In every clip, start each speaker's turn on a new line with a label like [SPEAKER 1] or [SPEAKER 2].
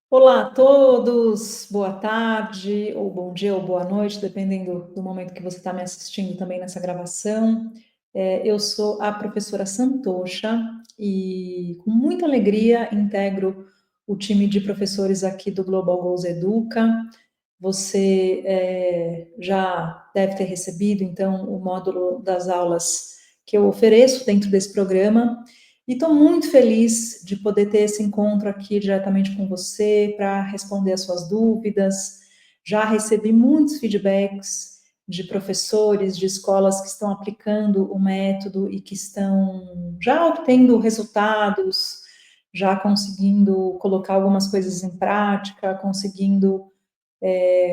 [SPEAKER 1] Olá a todos, boa tarde, ou bom dia, ou boa noite, dependendo do momento que você está me assistindo também nessa gravação. Eu sou a professora Santosha e com muita alegria integro o time de professores aqui do Global Goals Educa. Você já deve ter recebido, então, o módulo das aulas que eu ofereço dentro desse programa. E estou muito feliz de poder ter esse encontro aqui diretamente com você para responder as suas dúvidas. Já recebi muitos feedbacks de professores de escolas que estão aplicando o método e que estão já obtendo resultados, já conseguindo colocar algumas coisas em prática, conseguindo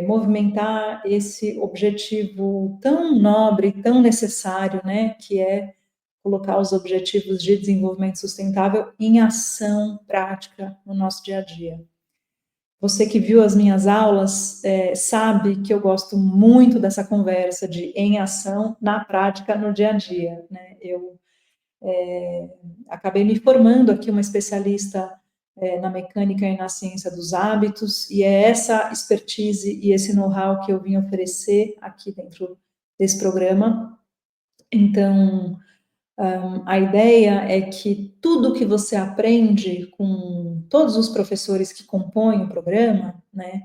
[SPEAKER 1] movimentar esse objetivo tão nobre, tão necessário, né, que é colocar os objetivos de desenvolvimento sustentável em ação prática no nosso dia a dia. Você que viu as minhas aulas sabe que eu gosto muito dessa conversa de em ação, na prática, no dia a dia, né? Eu acabei me formando aqui uma especialista na mecânica e na ciência dos hábitos, e é essa expertise e esse know-how que eu vim oferecer aqui dentro desse programa. Então, a ideia é que tudo que você aprende com todos os professores que compõem o programa, né,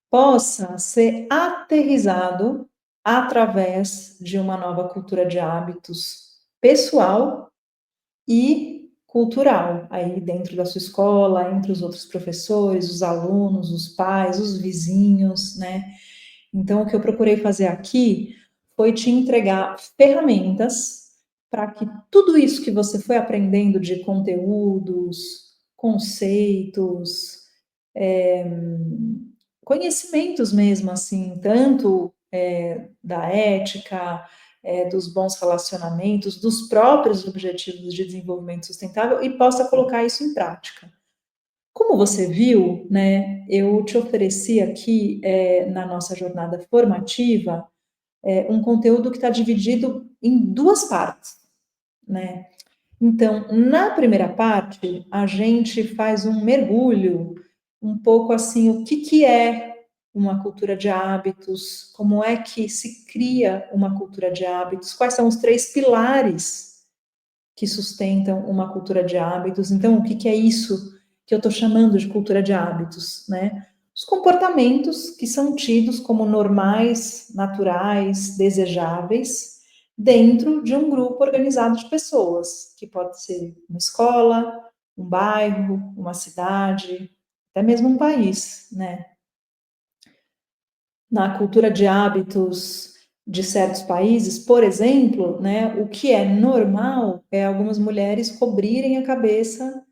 [SPEAKER 1] possa ser aterrizado através de uma nova cultura de hábitos pessoal e cultural, aí dentro da sua escola, entre os outros professores, os alunos, os pais, os vizinhos, né? Então, o que eu procurei fazer aqui foi te entregar ferramentas para que tudo isso que você foi aprendendo de conteúdos, conceitos, conhecimentos mesmo, assim, tanto da ética, dos bons relacionamentos, dos próprios objetivos de desenvolvimento sustentável e possa colocar isso em prática. Como você viu, né, eu te ofereci aqui na nossa jornada formativa um conteúdo que está dividido em duas partes, né? Então, na primeira parte, a gente faz um mergulho, um pouco assim, o que, que é uma cultura de hábitos, como é que se cria uma cultura de hábitos, quais são os três pilares que sustentam uma cultura de hábitos. Então, o que, que é isso que eu estou chamando de cultura de hábitos, né? Os comportamentos que são tidos como normais, naturais, desejáveis, dentro de um grupo organizado de pessoas, que pode ser uma escola, um bairro, uma cidade, até mesmo um país, né? Na cultura de hábitos de certos países, por exemplo, né, o que é normal é algumas mulheres cobrirem a cabeça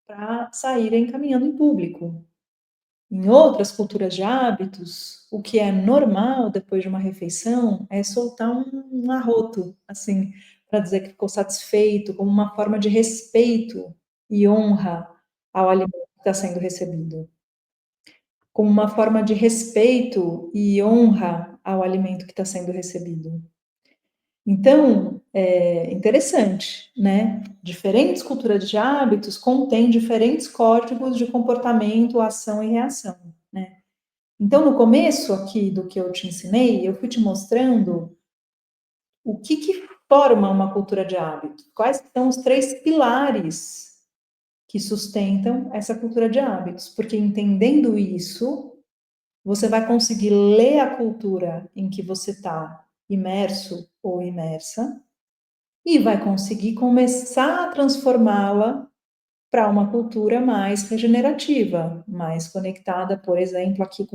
[SPEAKER 1] para saírem caminhando em público. Em outras culturas de hábitos, o que é normal depois de uma refeição é soltar um arroto, assim, para dizer que ficou satisfeito, como uma forma de respeito e honra ao alimento que está sendo recebido. Como uma forma de respeito e honra ao alimento que está sendo recebido. Então, é interessante, né? Diferentes culturas de hábitos contêm diferentes códigos de comportamento, ação e reação, né? Então, no começo aqui do que eu te ensinei, eu fui te mostrando o que, que forma uma cultura de hábito, quais são os três pilares que sustentam essa cultura de hábitos, porque entendendo isso, você vai conseguir ler a cultura em que você está imerso ou imersa e vai conseguir começar a transformá-la para uma cultura mais regenerativa, mais conectada, por exemplo, aqui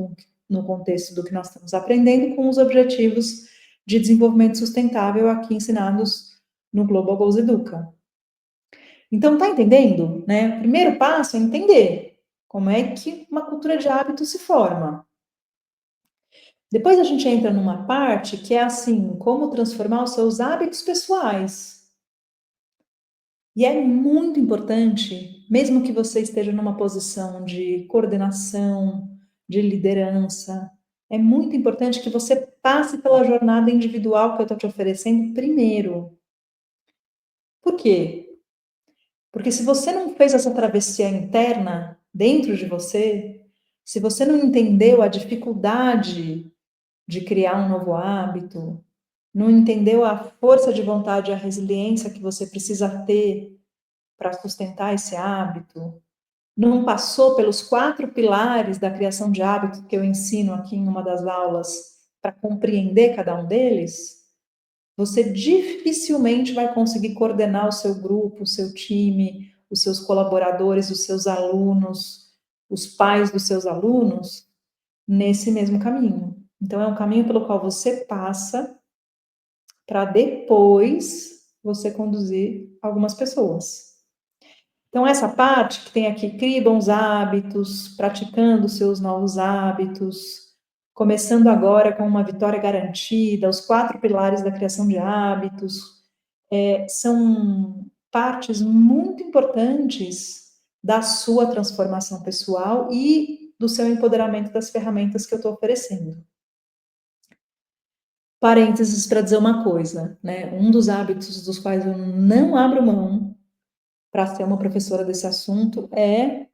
[SPEAKER 1] no contexto do que nós estamos aprendendo, com os objetivos de desenvolvimento sustentável aqui ensinados no Global Goals Educa. Então, tá entendendo? Né? O primeiro passo é entender como é que uma cultura de hábito se forma. Depois a gente entra numa parte que é assim, como transformar os seus hábitos pessoais. E é muito importante, mesmo que você esteja numa posição de coordenação, de liderança, é muito importante que você passe pela jornada individual que eu estou te oferecendo primeiro. Por quê? Porque se você não fez essa travessia interna dentro de você, Se você não entendeu a dificuldade de criar um novo hábito, não entendeu a força de vontade e a resiliência que você precisa ter para sustentar esse hábito, não passou pelos 4 pilares da criação de hábito que eu ensino aqui em uma das aulas para compreender cada um deles, você dificilmente vai conseguir coordenar o seu grupo, o seu time, os seus colaboradores, os seus alunos, os pais dos seus alunos nesse mesmo caminho. Então, é um caminho pelo qual você passa para depois você conduzir algumas pessoas. Então, essa parte que tem aqui, crie bons hábitos, praticando seus novos hábitos, começando agora com uma vitória garantida, os 4 pilares da criação de hábitos, são partes muito importantes da sua transformação pessoal e do seu empoderamento das ferramentas que eu estou oferecendo. Parênteses para dizer uma coisa, né? Um dos hábitos dos quais eu não abro mão para ser uma professora desse assunto é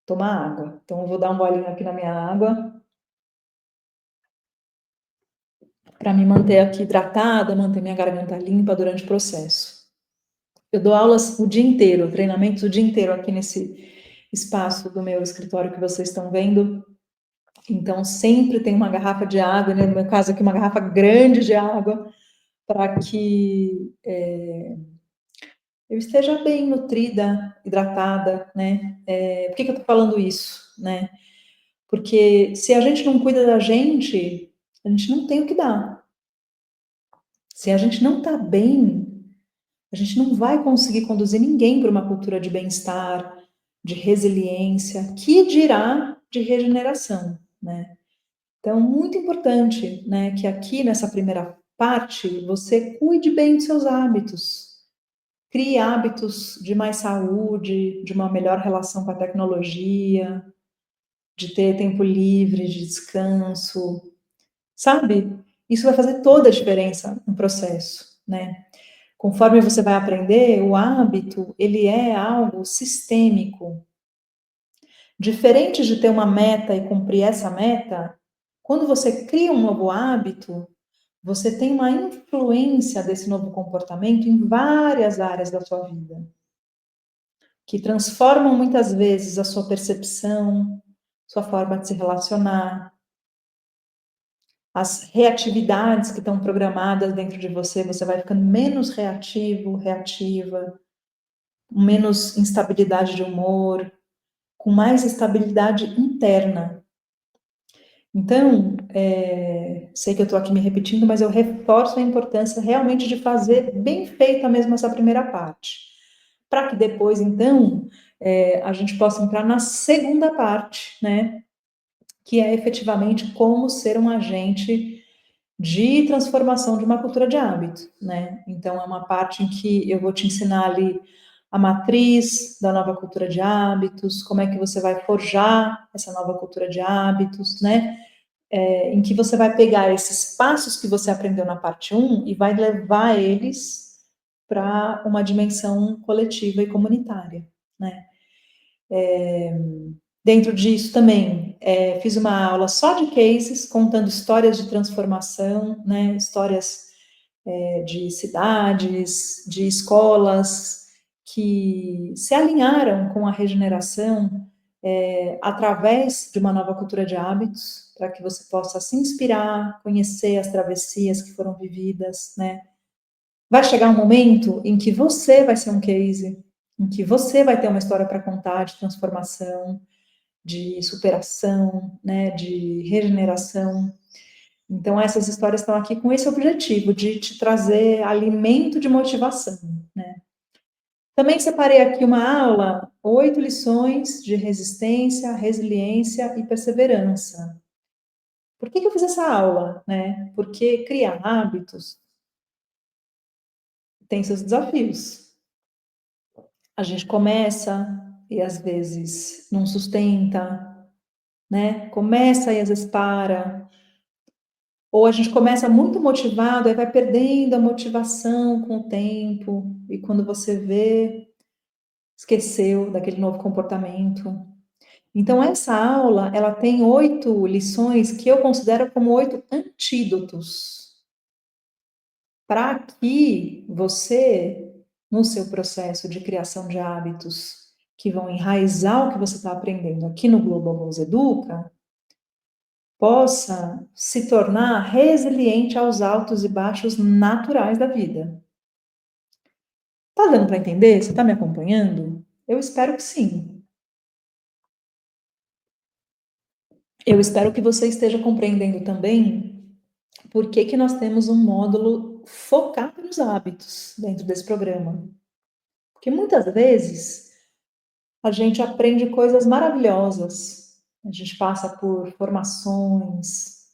[SPEAKER 1] tomar água. Então, eu vou dar um golinho aqui na minha água para me manter aqui hidratada, manter minha garganta limpa durante o processo. Eu dou aulas o dia inteiro, treinamentos o dia inteiro aqui nesse espaço do meu escritório que vocês estão vendo. Então, sempre tem uma garrafa de água, né? No meu caso aqui, uma garrafa grande de água, para que eu esteja bem nutrida, hidratada, né? Por que eu tô falando isso, né? Porque se a gente não cuida da gente, a gente não tem o que dar. Se a gente não tá bem, a gente não vai conseguir conduzir ninguém para uma cultura de bem-estar, de resiliência, que dirá de regeneração, né? Então, muito importante, né, que aqui nessa primeira parte você cuide bem dos seus hábitos. Crie hábitos de mais saúde, de uma melhor relação com a tecnologia, de ter tempo livre, de descanso, sabe? Isso vai fazer toda a diferença no processo, né? Conforme você vai aprender, o hábito, ele é algo sistêmico. Diferente de ter uma meta e cumprir essa meta, quando você cria um novo hábito, você tem uma influência desse novo comportamento em várias áreas da sua vida, que transformam muitas vezes a sua percepção, sua forma de se relacionar, as reatividades que estão programadas dentro de você, você vai ficando menos reativo, reativa, menos instabilidade de humor, com mais estabilidade interna. Então, sei que eu estou aqui me repetindo, mas eu reforço a importância realmente de fazer bem feita mesmo essa primeira parte, para que depois, então, a gente possa entrar na segunda parte, né, que é efetivamente como ser um agente de transformação de uma cultura de hábito, né? Então, é uma parte em que eu vou te ensinar ali a matriz da nova cultura de hábitos, como é que você vai forjar essa nova cultura de hábitos, né? Em que você vai pegar esses passos que você aprendeu na parte 1 e vai levar eles para uma dimensão coletiva e comunitária, né? Dentro disso também, fiz uma aula só de cases, contando histórias de transformação, né? Histórias de cidades, de escolas que se alinharam com a regeneração através de uma nova cultura de hábitos, para que você possa se inspirar, conhecer as travessias que foram vividas, né? Vai chegar um momento em que você vai ser um case, em que você vai ter uma história para contar de transformação, de superação, né, de regeneração. Então, essas histórias estão aqui com esse objetivo, de te trazer alimento de motivação, né? Também separei aqui uma aula, 8 lições de resistência, resiliência e perseverança. Por que eu fiz essa aula, né? Porque criar hábitos tem seus desafios. A gente começa e às vezes não sustenta, né? Começa e às vezes para. Ou a gente começa muito motivado, aí vai perdendo a motivação com o tempo, e quando você vê, esqueceu daquele novo comportamento. Então, essa aula, ela tem 8 lições que eu considero como 8 antídotos para que você, no seu processo de criação de hábitos que vão enraizar o que você está aprendendo aqui no Global Goals Educa, possa se tornar resiliente aos altos e baixos naturais da vida. Tá dando para entender? Você está me acompanhando? Eu espero que sim. Eu espero que você esteja compreendendo também por que que nós temos um módulo focado nos hábitos dentro desse programa. Porque muitas vezes a gente aprende coisas maravilhosas, a gente passa por formações,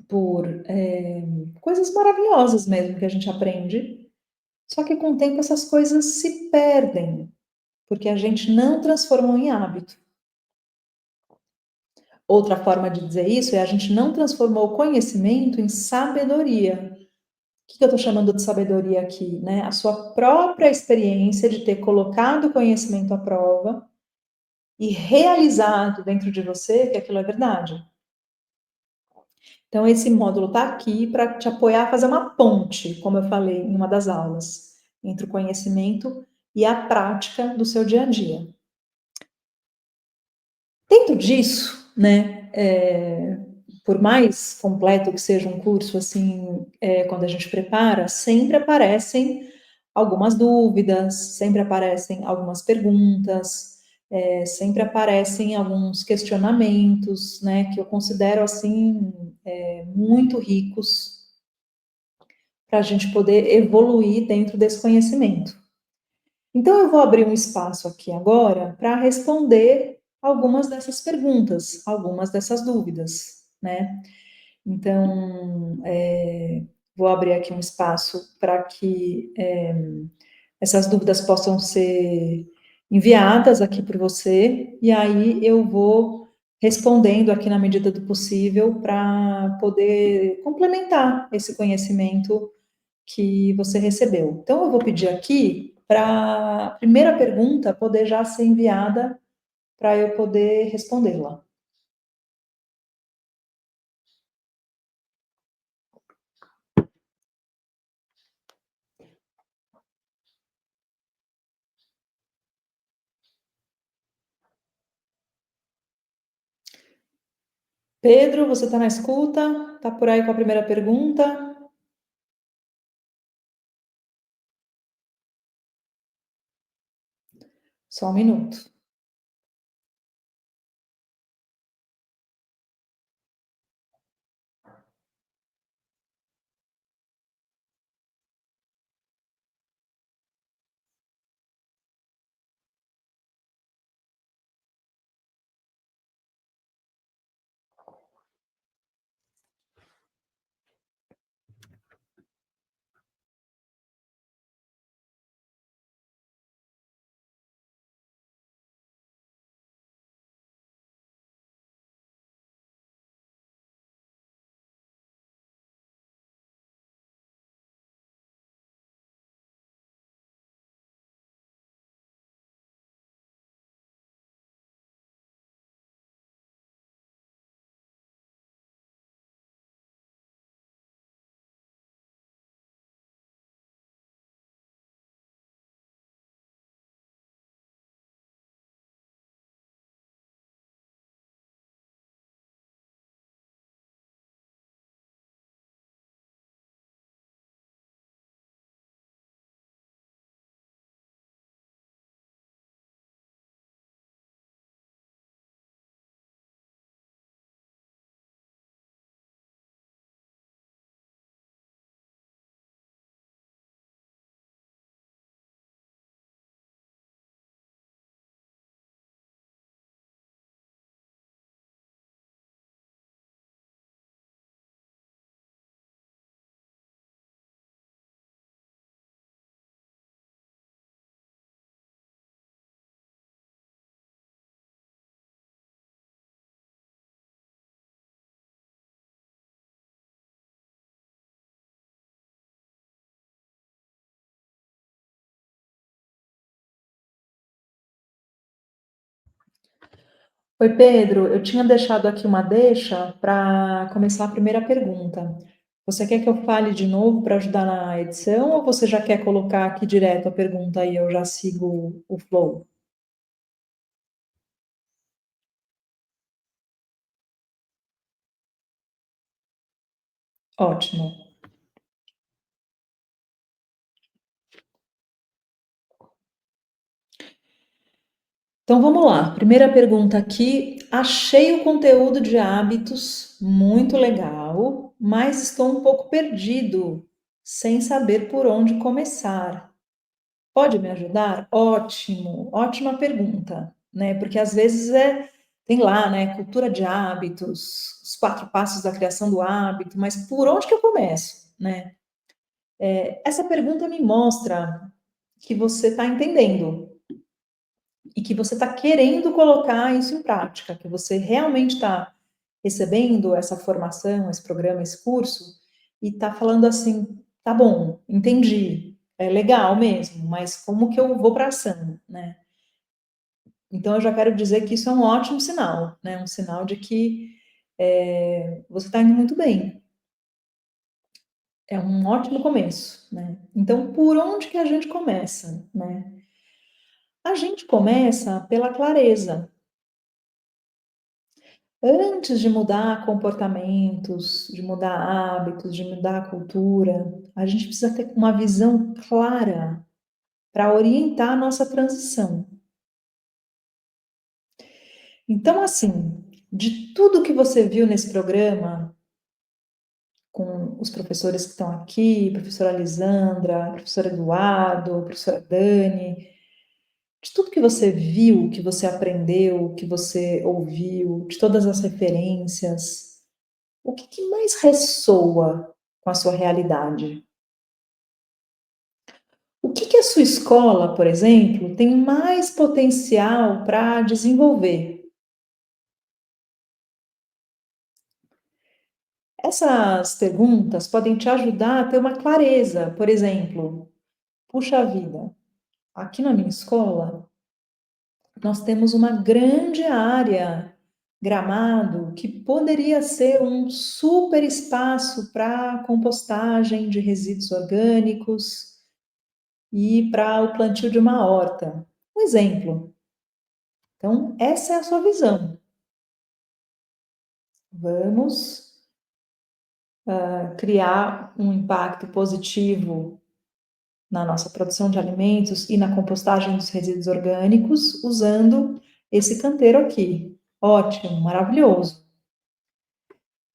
[SPEAKER 1] por coisas maravilhosas mesmo que a gente aprende, só que com o tempo essas coisas se perdem, porque a gente não transformou em hábito. Outra forma de dizer isso é a gente não transformou o conhecimento em sabedoria. O que eu estou chamando de sabedoria aqui, né? A sua própria experiência de ter colocado o conhecimento à prova e realizado dentro de você que aquilo é verdade. Então, esse módulo está aqui para te apoiar a fazer uma ponte, como eu falei em uma das aulas, entre o conhecimento e a prática do seu dia a dia. Dentro disso, né, por mais completo que seja um curso, assim, quando a gente prepara, sempre aparecem algumas dúvidas, sempre aparecem algumas perguntas, sempre aparecem alguns questionamentos, né, que eu considero, assim, muito ricos para a gente poder evoluir dentro desse conhecimento. Então, eu vou abrir um espaço aqui agora para responder algumas dessas perguntas, algumas dessas dúvidas, né? Então, vou abrir aqui um espaço para que essas dúvidas possam ser enviadas aqui por você, e aí eu vou respondendo aqui na medida do possível para poder complementar esse conhecimento que você recebeu. Então, eu vou pedir aqui para a primeira pergunta poder já ser enviada para eu poder respondê-la. Pedro, você está na escuta? Está por aí com a primeira pergunta? Só um minuto. Oi, Pedro, eu tinha deixado aqui uma deixa para começar a primeira pergunta. Você quer que eu fale de novo para ajudar na edição ou você já quer colocar aqui direto a pergunta e eu já sigo o flow? Ótimo. Então vamos lá. Primeira pergunta aqui. Achei o conteúdo de hábitos muito legal, mas estou um pouco perdido, sem saber por onde começar. Pode me ajudar? Ótimo, ótima pergunta, né? Porque às vezes tem lá, né, cultura de hábitos, os 4 passos da criação do hábito, mas por onde que eu começo, né? Essa pergunta me mostra que você está entendendo e que você está querendo colocar isso em prática, que você realmente está recebendo essa formação, esse programa, esse curso, e está falando assim, tá bom, entendi, é legal mesmo, mas como que eu vou para ação, né? Então eu já quero dizer que isso é um ótimo sinal, né? Um sinal de que você está indo muito bem. É um ótimo começo, né? Então, por onde que a gente começa, né? A gente começa pela clareza. Antes de mudar comportamentos, de mudar hábitos, de mudar a cultura, a gente precisa ter uma visão clara para orientar a nossa transição. Então, assim, de tudo que você viu nesse programa, com os professores que estão aqui, professora Lisandra, professor Eduardo, professora Dani, de tudo que você viu, que você aprendeu, que você ouviu, de todas as referências, o que que mais ressoa com a sua realidade? O que que a sua escola, por exemplo, tem mais potencial para desenvolver? Essas perguntas podem te ajudar a ter uma clareza. Por exemplo, puxa vida, aqui na minha escola, nós temos uma grande área, Gramado, que poderia ser um super espaço para compostagem de resíduos orgânicos e para o plantio de uma horta. Um exemplo. Então, essa é a sua visão. Vamos criar um impacto positivo na nossa produção de alimentos e na compostagem dos resíduos orgânicos usando esse canteiro aqui. Ótimo, maravilhoso.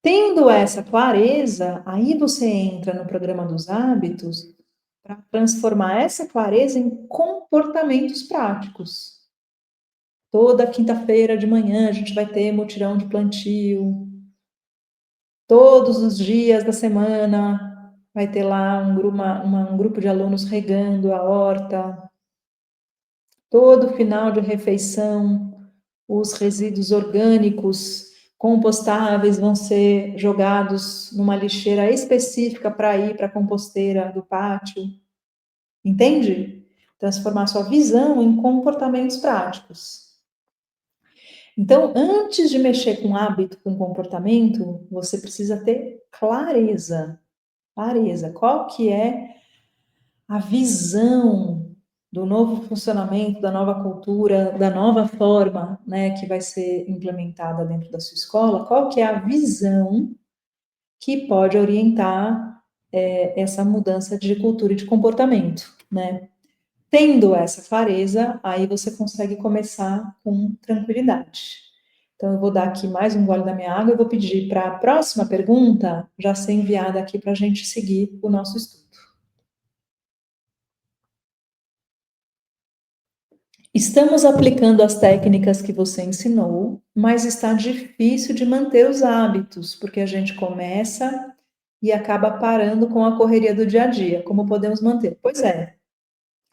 [SPEAKER 1] Tendo essa clareza, aí você entra no programa dos hábitos para transformar essa clareza em comportamentos práticos. Toda quinta-feira de manhã a gente vai ter mutirão de plantio. Todos os dias da semana vai ter lá um grupo de alunos regando a horta. Todo final de refeição, os resíduos orgânicos compostáveis vão ser jogados numa lixeira específica para ir para a composteira do pátio. Entende? Transformar sua visão em comportamentos práticos. Então, antes de mexer com hábito, com comportamento, você precisa ter clareza. Clareza. Qual que é a visão do novo funcionamento, da nova cultura, da nova forma, né, que vai ser implementada dentro da sua escola? Qual que é a visão que pode orientar essa mudança de cultura e de comportamento, né? Tendo essa clareza, aí você consegue começar com tranquilidade. Então, eu vou dar aqui mais um gole da minha água e vou pedir para a próxima pergunta já ser enviada aqui para a gente seguir o nosso estudo. Estamos aplicando as técnicas que você ensinou, mas está difícil de manter os hábitos, porque a gente começa e acaba parando com a correria do dia a dia. Como podemos manter? Pois é,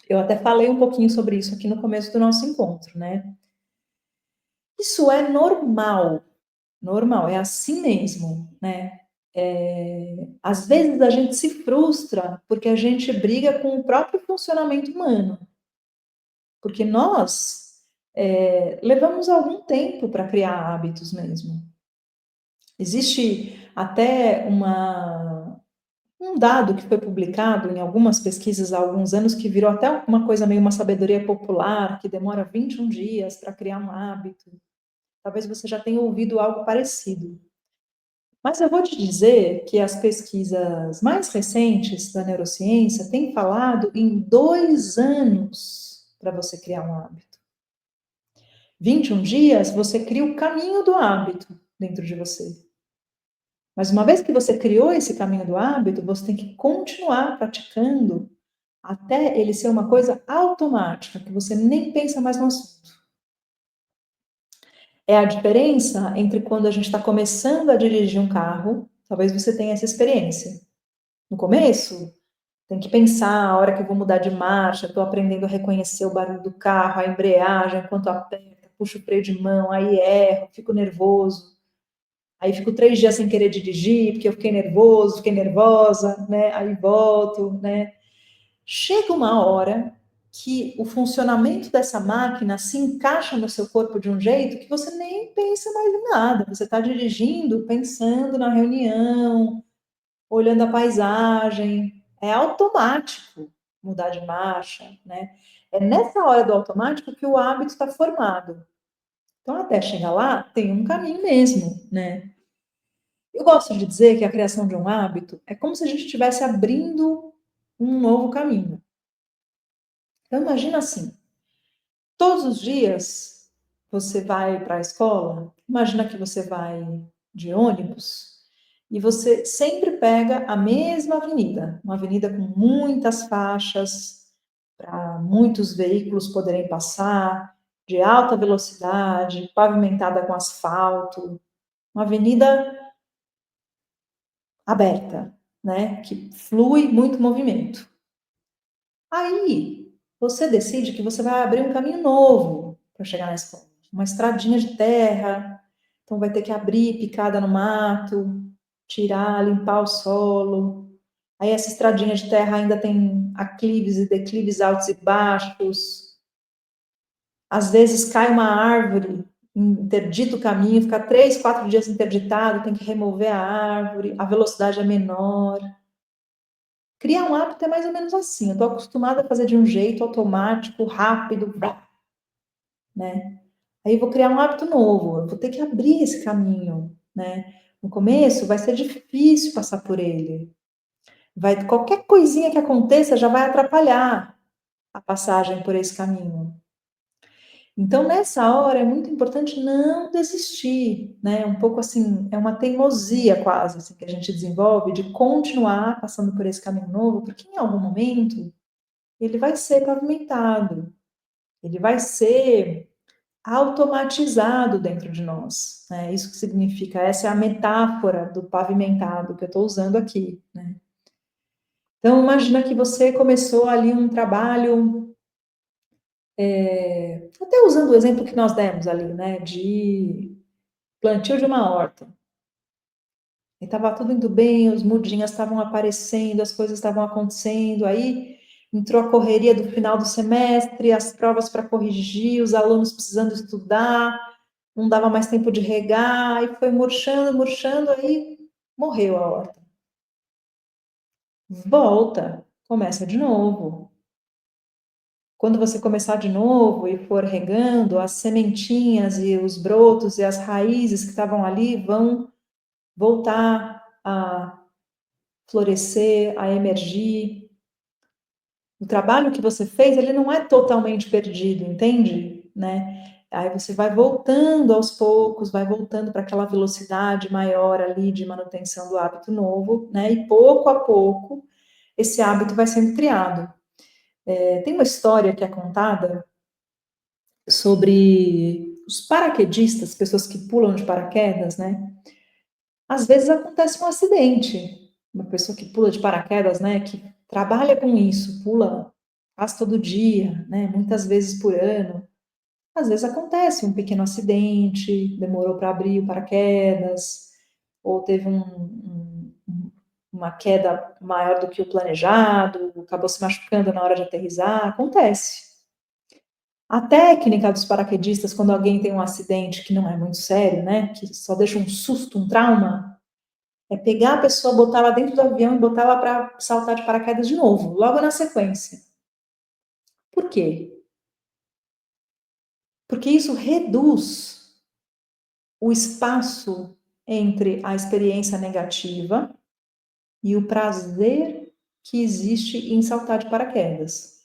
[SPEAKER 1] eu até falei um pouquinho sobre isso aqui no começo do nosso encontro, né? Isso é normal, normal, é assim mesmo, né? Às vezes a gente se frustra porque a gente briga com o próprio funcionamento humano, porque nós levamos algum tempo para criar hábitos mesmo. Existe até um dado que foi publicado em algumas pesquisas há alguns anos, que virou até uma coisa meio uma sabedoria popular, que demora 21 dias para criar um hábito. Talvez você já tenha ouvido algo parecido. Mas eu vou te dizer que as pesquisas mais recentes da neurociência têm falado em 2 anos para você criar um hábito. 21 dias, você cria o caminho do hábito dentro de você. Mas uma vez que você criou esse caminho do hábito, você tem que continuar praticando até ele ser uma coisa automática, que você nem pensa mais no assunto. É a diferença entre quando a gente está começando a dirigir um carro, talvez você tenha essa experiência. No começo, tem que pensar a hora que eu vou mudar de marcha, estou aprendendo a reconhecer o barulho do carro, a embreagem, enquanto aperta, puxo o freio de mão, aí erro, fico nervoso. Aí fico 3 dias sem querer dirigir, porque eu fiquei nervoso, fiquei nervosa, né? Aí volto, né? Chega uma hora que o funcionamento dessa máquina se encaixa no seu corpo de um jeito que você nem pensa mais em nada. Você está dirigindo, pensando na reunião, olhando a paisagem. É automático mudar de marcha, né? É nessa hora do automático que o hábito está formado. Então, até chegar lá, tem um caminho mesmo, né? Eu gosto de dizer que a criação de um hábito é como se a gente estivesse abrindo um novo caminho. Então, imagina assim: todos os dias você vai para a escola, imagina que você vai de ônibus e você sempre pega a mesma avenida, uma avenida com muitas faixas para muitos veículos poderem passar, de alta velocidade, pavimentada com asfalto, uma avenida aberta, né, que flui muito movimento. Aí, você decide que você vai abrir um caminho novo para chegar na escola, uma estradinha de terra, então vai ter que abrir picada no mato, tirar, limpar o solo. Aí essa estradinha de terra ainda tem aclives e declives altos e baixos. Às vezes cai uma árvore, interdita o caminho, fica 3, 4 dias interditado, tem que remover a árvore, a velocidade é menor. Criar um hábito é mais ou menos assim. Eu estou acostumada a fazer de um jeito automático, rápido, né? Aí eu vou criar um hábito novo. Eu vou ter que abrir esse caminho, né? No começo vai ser difícil passar por ele. Qualquer coisinha que aconteça já vai atrapalhar a passagem por esse caminho. Então, nessa hora, é muito importante não desistir, né? Um pouco assim, é uma teimosia quase assim, que a gente desenvolve de continuar passando por esse caminho novo, porque em algum momento ele vai ser pavimentado, ele vai ser automatizado dentro de nós, né? Isso que significa, essa é a metáfora do pavimentado que eu estou usando aqui, né? Então, imagina que você começou ali um trabalho, até usando o exemplo que nós demos ali, né, de plantio de uma horta. E estava tudo indo bem, os mudinhas estavam aparecendo, as coisas estavam acontecendo, aí entrou a correria do final do semestre, as provas para corrigir, os alunos precisando estudar, não dava mais tempo de regar, aí foi murchando, murchando, aí morreu a horta. Volta, começa de novo. Quando você começar de novo e for regando, as sementinhas e os brotos e as raízes que estavam ali vão voltar a florescer, a emergir. O trabalho que você fez, ele não é totalmente perdido, entende? Né? Aí você vai voltando aos poucos, vai voltando para aquela velocidade maior ali de manutenção do hábito novo, né? E pouco a pouco esse hábito vai sendo criado. Tem uma história que é contada sobre os paraquedistas, pessoas que pulam de paraquedas, né? Às vezes acontece um acidente, uma pessoa que pula de paraquedas, né, que trabalha com isso, pula quase todo dia, né, muitas vezes por ano. Às vezes acontece um pequeno acidente, demorou para abrir o paraquedas, ou teve uma queda maior do que o planejado, acabou se machucando na hora de aterrissar, acontece. A técnica dos paraquedistas, quando alguém tem um acidente que não é muito sério, né, que só deixa um susto, um trauma, é pegar a pessoa, botar ela dentro do avião e botar ela para saltar de paraquedas de novo, logo na sequência. Por quê? Porque isso reduz o espaço entre a experiência negativa e o prazer que existe em saltar de paraquedas.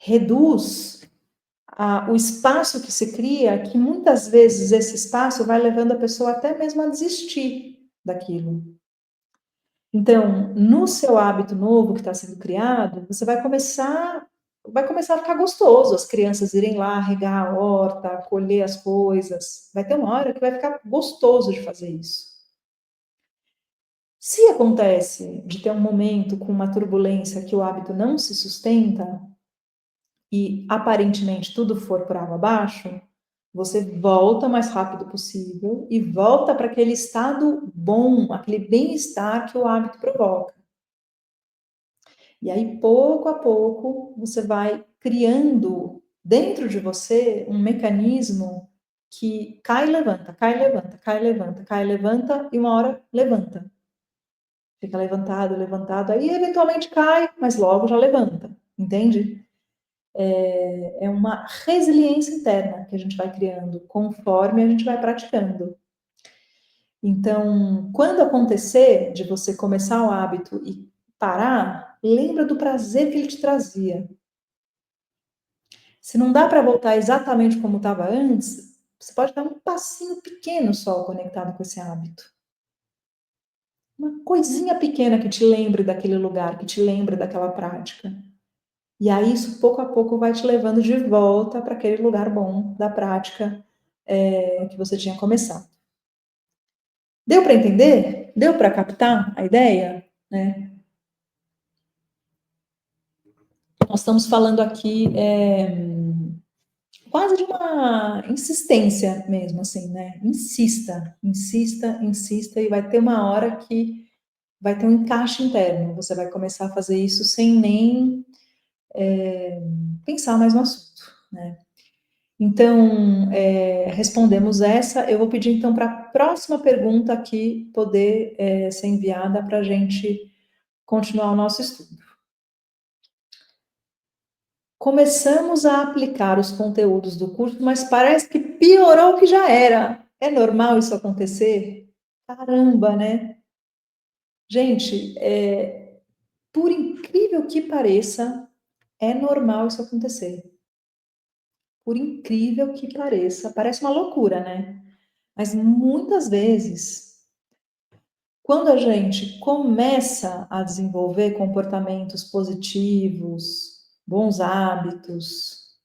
[SPEAKER 1] Reduz o espaço que se cria, que muitas vezes esse espaço vai levando a pessoa até mesmo a desistir daquilo. Então, no seu hábito novo que está sendo criado, você vai começar a ficar gostoso as crianças irem lá regar a horta, colher as coisas. Vai ter uma hora que vai ficar gostoso de fazer isso. Se acontece de ter um momento com uma turbulência que o hábito não se sustenta e aparentemente tudo for por água abaixo, você volta o mais rápido possível e volta para aquele estado bom, aquele bem-estar que o hábito provoca. E aí, pouco a pouco, você vai criando dentro de você um mecanismo que cai e levanta, cai e levanta, cai e levanta, cai e levanta, e uma hora levanta. Fica levantado, levantado, aí eventualmente cai, mas logo já levanta, entende? É uma resiliência interna que a gente vai criando conforme a gente vai praticando. Então, quando acontecer de você começar o hábito e parar, lembra do prazer que ele te trazia. Se não dá para voltar exatamente como estava antes, você pode dar um passinho pequeno só conectado com esse hábito. Uma coisinha pequena que te lembre daquele lugar, que te lembre daquela prática. E aí isso pouco a pouco vai te levando de volta para aquele lugar bom da prática que você tinha começado. Deu para entender? Deu para captar a ideia? Né? Nós estamos falando aqui quase de uma insistência mesmo, assim, né? Insista, insista, insista, e vai ter uma hora que vai ter um encaixe interno. Você vai começar a fazer isso sem nem pensar mais no assunto, né? Então, respondemos essa. Eu vou pedir, então, para a próxima pergunta aqui poder ser enviada para a gente continuar o nosso estudo. Começamos a aplicar os conteúdos do curso, mas parece que piorou o que já era. É normal isso acontecer? Caramba, né? Gente, por incrível que pareça, é normal isso acontecer. Por incrível que pareça, parece uma loucura, né? Mas muitas vezes, quando a gente começa a desenvolver comportamentos positivos, bons hábitos,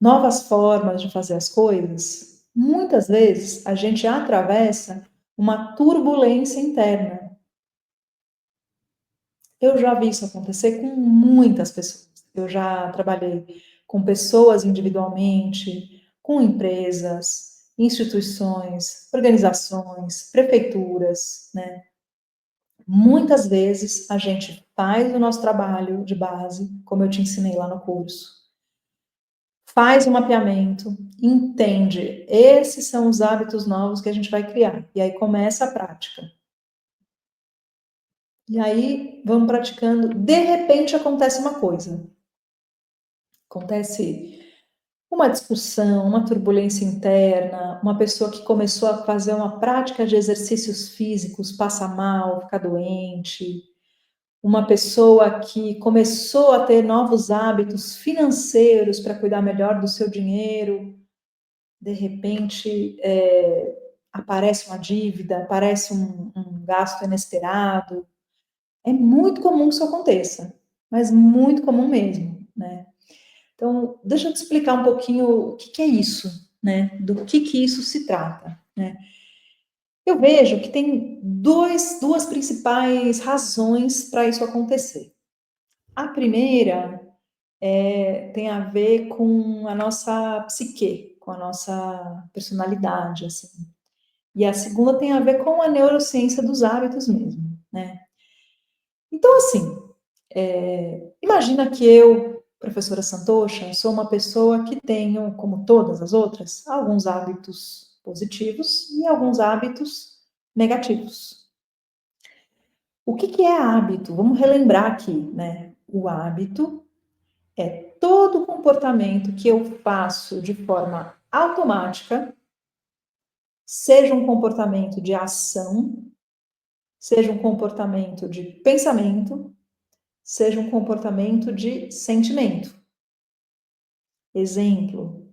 [SPEAKER 1] novas formas de fazer as coisas, muitas vezes a gente atravessa uma turbulência interna. Eu já vi isso acontecer com muitas pessoas. Eu já trabalhei com pessoas individualmente, com empresas, instituições, organizações, prefeituras, né? Muitas vezes a gente faz o nosso trabalho de base, como eu te ensinei lá no curso, faz o mapeamento, entende, esses são os hábitos novos que a gente vai criar. E aí começa a prática. E aí vamos praticando, de repente acontece uma coisa. Acontece uma discussão, uma turbulência interna, uma pessoa que começou a fazer uma prática de exercícios físicos, passa mal, fica doente, uma pessoa que começou a ter novos hábitos financeiros para cuidar melhor do seu dinheiro, de repente aparece uma dívida, aparece um gasto inesperado. É muito comum que isso aconteça, mas muito comum mesmo, né? Então, deixa eu te explicar um pouquinho o que é isso, né? Do que isso se trata, né? Eu vejo que tem duas principais razões para isso acontecer. A primeira tem a ver com a nossa psique, com a nossa personalidade, assim. E a segunda tem a ver com a neurociência dos hábitos mesmo, né? Então, assim, Imagina que eu, professora Santosha, sou uma pessoa que tenho, como todas as outras, alguns hábitos positivos e alguns hábitos negativos. O que é hábito? Vamos relembrar aqui, né? O hábito é todo comportamento que eu faço de forma automática, seja um comportamento de ação, seja um comportamento de pensamento, seja um comportamento de sentimento. Exemplo: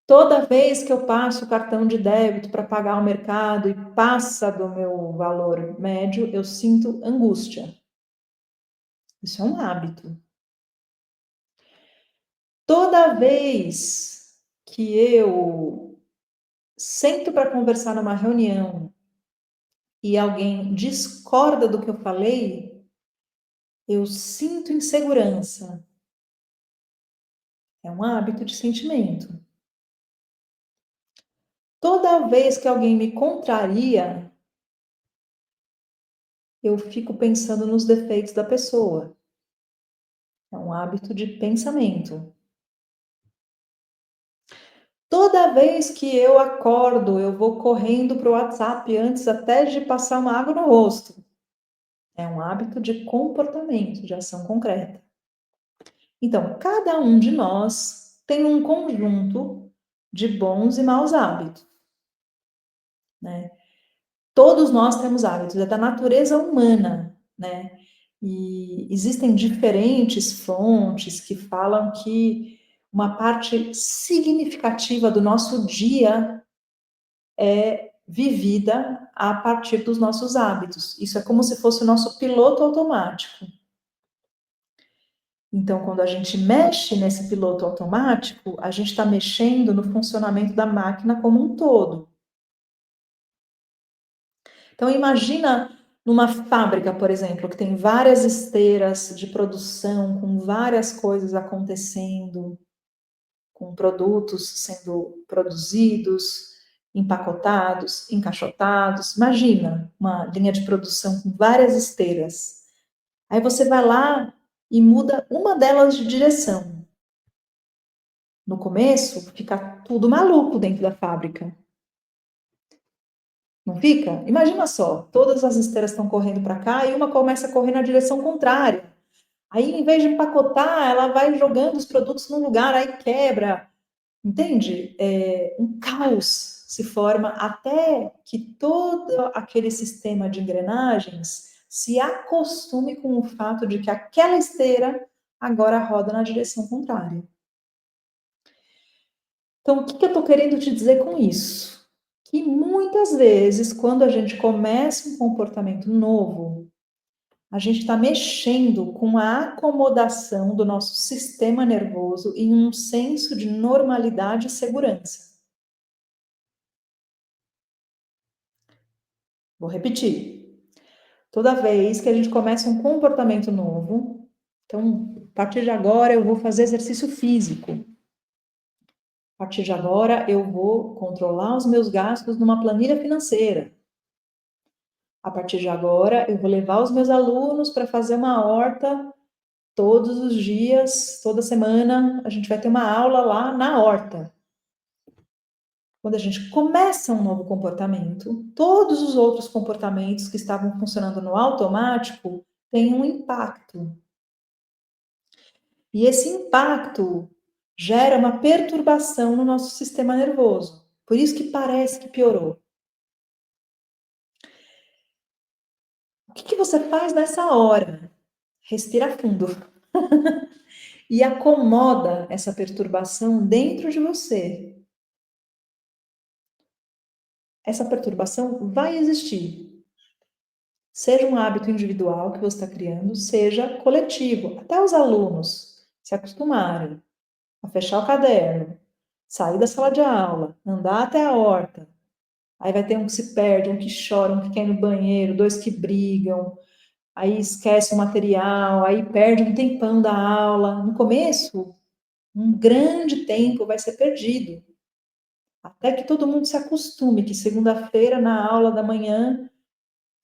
[SPEAKER 1] toda vez que eu passo o cartão de débito para pagar o mercado e passa do meu valor médio, eu sinto angústia. Isso é um hábito. Toda vez que eu sento para conversar numa reunião e alguém discorda do que eu falei, eu sinto insegurança. É um hábito de sentimento. Toda vez que alguém me contraria, eu fico pensando nos defeitos da pessoa. É um hábito de pensamento. Toda vez que eu acordo, eu vou correndo para o WhatsApp antes até de passar uma água no rosto. É um hábito de comportamento, de ação concreta. Então, cada um de nós tem um conjunto de bons e maus hábitos, né? Todos nós temos hábitos, é da natureza humana, né? E existem diferentes fontes que falam que uma parte significativa do nosso dia é vivida a partir dos nossos hábitos. Isso é como se fosse o nosso piloto automático. Então, quando a gente mexe nesse piloto automático, a gente está mexendo no funcionamento da máquina como um todo. Então, imagina numa fábrica, por exemplo, que tem várias esteiras de produção, com várias coisas acontecendo, com produtos sendo produzidos, empacotados, encaixotados. Imagina uma linha de produção com várias esteiras. Aí você vai lá e muda uma delas de direção. No começo, fica tudo maluco dentro da fábrica. Não fica? Imagina só, todas as esteiras estão correndo para cá e uma começa a correr na direção contrária. Aí, em vez de empacotar, ela vai jogando os produtos num lugar, aí quebra. Entende? Um caos se forma até que todo aquele sistema de engrenagens se acostume com o fato de que aquela esteira agora roda na direção contrária. Então, o que eu estou querendo te dizer com isso? Que muitas vezes, quando a gente começa um comportamento novo, a gente está mexendo com a acomodação do nosso sistema nervoso em um senso de normalidade e segurança. Vou repetir. Toda vez que a gente começa um comportamento novo, então, a partir de agora eu vou fazer exercício físico. A partir de agora eu vou controlar os meus gastos numa planilha financeira. A partir de agora eu vou levar os meus alunos para fazer uma horta todos os dias, toda semana, a gente vai ter uma aula lá na horta. Quando a gente começa um novo comportamento, todos os outros comportamentos que estavam funcionando no automático têm um impacto. E esse impacto gera uma perturbação no nosso sistema nervoso. Por isso que parece que piorou. O que você faz nessa hora? Respira fundo. E acomoda essa perturbação dentro de você. Essa perturbação vai existir. Seja um hábito individual que você está criando, seja coletivo. Até os alunos se acostumarem a fechar o caderno, sair da sala de aula, andar até a horta. Aí vai ter um que se perde, um que chora, um que quer ir no banheiro, dois que brigam, aí esquece o material, aí perde um tempão da aula. No começo, um grande tempo vai ser perdido. Até que todo mundo se acostume que segunda-feira, na aula da manhã,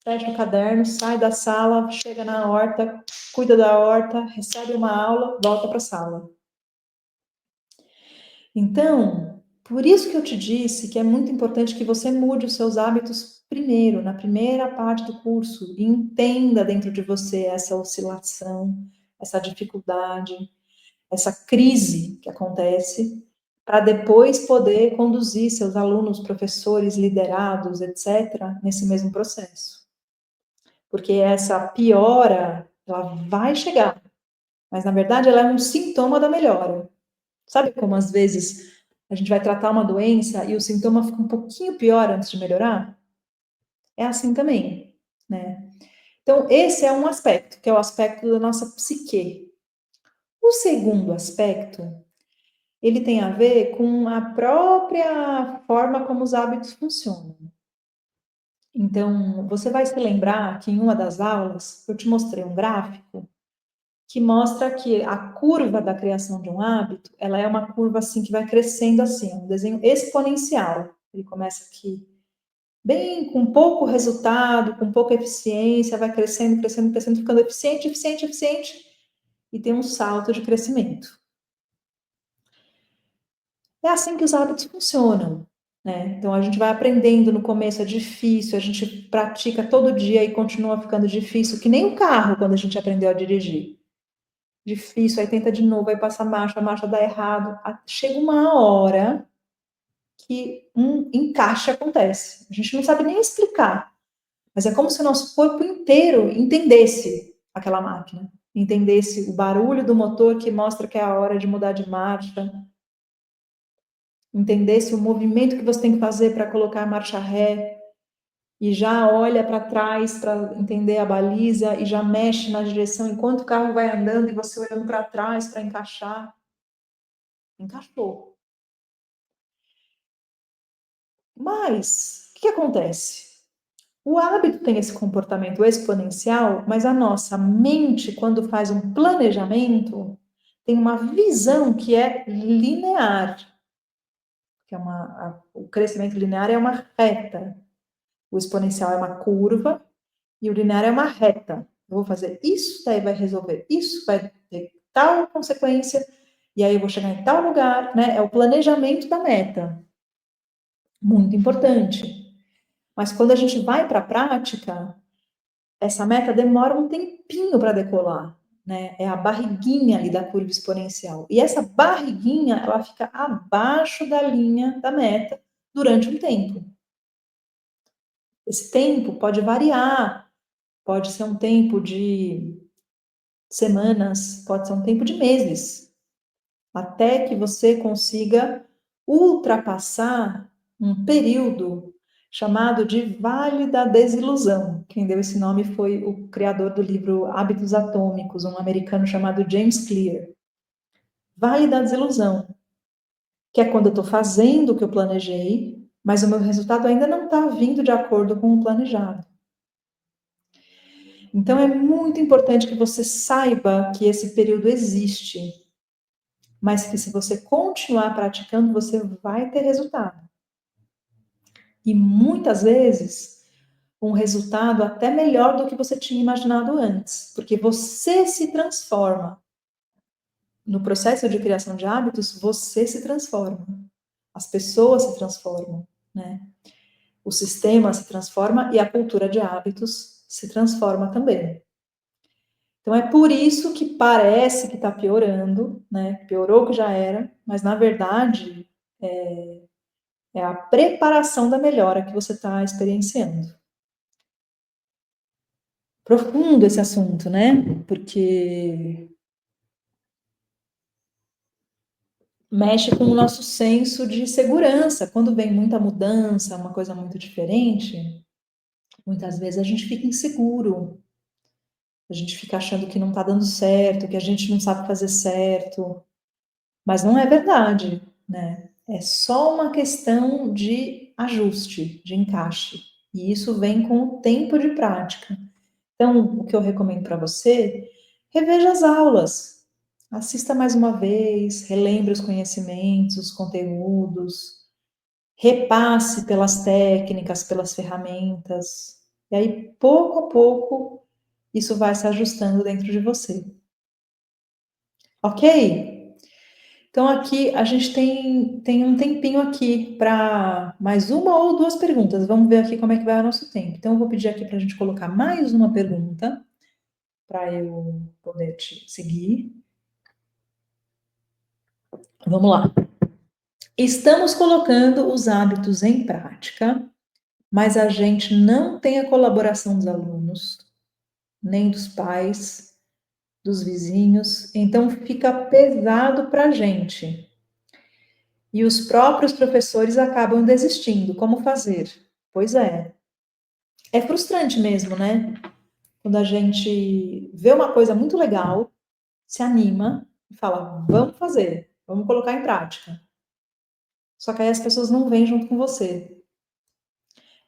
[SPEAKER 1] fecha o caderno, sai da sala, chega na horta, cuida da horta, recebe uma aula, volta para a sala. Então, por isso que eu te disse que é muito importante que você mude os seus hábitos primeiro, na primeira parte do curso, e entenda dentro de você essa oscilação, essa dificuldade, essa crise que acontece, para depois poder conduzir seus alunos, professores, liderados, etc., nesse mesmo processo. Porque essa piora, ela vai chegar, mas na verdade ela é um sintoma da melhora. Sabe como às vezes a gente vai tratar uma doença e o sintoma fica um pouquinho pior antes de melhorar? É assim também, né? Então, esse é um aspecto, que é o aspecto da nossa psique. O segundo aspecto, ele tem a ver com a própria forma como os hábitos funcionam. Então, você vai se lembrar que em uma das aulas eu te mostrei um gráfico que mostra que a curva da criação de um hábito, ela é uma curva assim que vai crescendo assim, um desenho exponencial. Ele começa aqui bem com pouco resultado, com pouca eficiência, vai crescendo, crescendo, crescendo, ficando eficiente, eficiente, eficiente, e tem um salto de crescimento. É assim que os hábitos funcionam, né? Então a gente vai aprendendo, no começo é difícil, a gente pratica todo dia e continua ficando difícil, que nem o carro quando a gente aprendeu a dirigir. Difícil, aí tenta de novo, aí passa a marcha dá errado. Chega uma hora que um encaixe acontece. A gente não sabe nem explicar, mas é como se o nosso corpo inteiro entendesse aquela máquina, entendesse o barulho do motor que mostra que é a hora de mudar de marcha, entendesse o movimento que você tem que fazer para colocar a marcha ré, e já olha para trás para entender a baliza e já mexe na direção enquanto o carro vai andando e você olhando para trás para encaixar. Encaixou. Mas, o que acontece? O hábito tem esse comportamento exponencial, mas a nossa mente, quando faz um planejamento, tem uma visão que é linear. Que é o crescimento linear é uma reta. O exponencial é uma curva e o linear é uma reta. Eu vou fazer isso, daí vai resolver isso, vai ter tal consequência, e aí eu vou chegar em tal lugar, né? É o planejamento da meta. Muito importante. Mas quando a gente vai para a prática, essa meta demora um tempinho para decolar, né? É a barriguinha ali da curva exponencial. E essa barriguinha, ela fica abaixo da linha da meta durante um tempo. Esse tempo pode variar, pode ser um tempo de semanas, pode ser um tempo de meses, até que você consiga ultrapassar um período chamado de Vale da Desilusão. Quem deu esse nome foi o criador do livro Hábitos Atômicos, um americano chamado James Clear. Vale da Desilusão, que é quando eu estou fazendo o que eu planejei, mas o meu resultado ainda não está vindo de acordo com o planejado. Então é muito importante que você saiba que esse período existe, mas que se você continuar praticando, você vai ter resultado. E muitas vezes, um resultado até melhor do que você tinha imaginado antes, porque você se transforma. No processo de criação de hábitos, você se transforma. As pessoas se transformam, né? O sistema se transforma e a cultura de hábitos se transforma também. Então é por isso que parece que está piorando, né? Piorou que já era, mas na verdade é a preparação da melhora que você está experienciando. Profundo esse assunto, né? Porque mexe com o nosso senso de segurança. Quando vem muita mudança, uma coisa muito diferente, muitas vezes a gente fica inseguro. A gente fica achando que não está dando certo, que a gente não sabe fazer certo. Mas não é verdade, né? É só uma questão de ajuste, de encaixe. E isso vem com o tempo de prática. Então, o que eu recomendo para você, reveja as aulas. Assista mais uma vez, relembre os conhecimentos, os conteúdos, repasse pelas técnicas, pelas ferramentas. E aí, pouco a pouco, isso vai se ajustando dentro de você. Ok? Então, aqui a gente tem um tempinho aqui para mais uma ou duas perguntas. Vamos ver aqui como é que vai o nosso tempo. Então, eu vou pedir aqui para a gente colocar mais uma pergunta para eu poder te seguir. Vamos lá. Estamos colocando os hábitos em prática, mas a gente não tem a colaboração dos alunos, nem dos pais, dos vizinhos, então fica pesado para a gente. E os próprios professores acabam desistindo. Como fazer? Pois é. É frustrante mesmo, né? Quando a gente vê uma coisa muito legal, se anima e fala, vamos fazer, vamos colocar em prática. Só que aí as pessoas não vêm junto com você.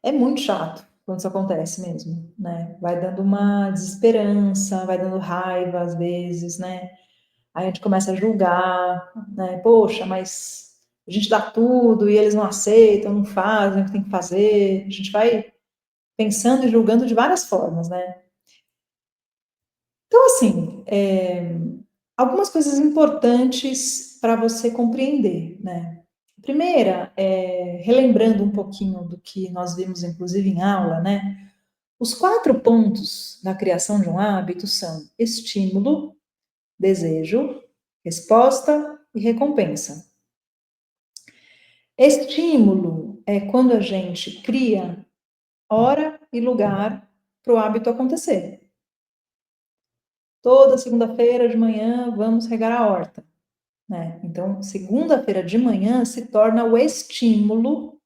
[SPEAKER 1] É muito chato quando isso acontece mesmo, né? Vai dando uma desesperança, vai dando raiva às vezes, né? Aí a gente começa a julgar, né? Poxa, mas a gente dá tudo e eles não aceitam, não fazem o que tem que fazer. A gente vai pensando e julgando de várias formas, né? Então, assim, algumas coisas importantes para você compreender, né? Primeira, relembrando um pouquinho do que nós vimos, inclusive, em aula, né? Os 4 pontos da criação de um hábito são estímulo, desejo, resposta e recompensa. Estímulo é quando a gente cria hora e lugar para o hábito acontecer. Toda segunda-feira de manhã vamos regar a horta, né? Então, segunda-feira de manhã se torna o estímulo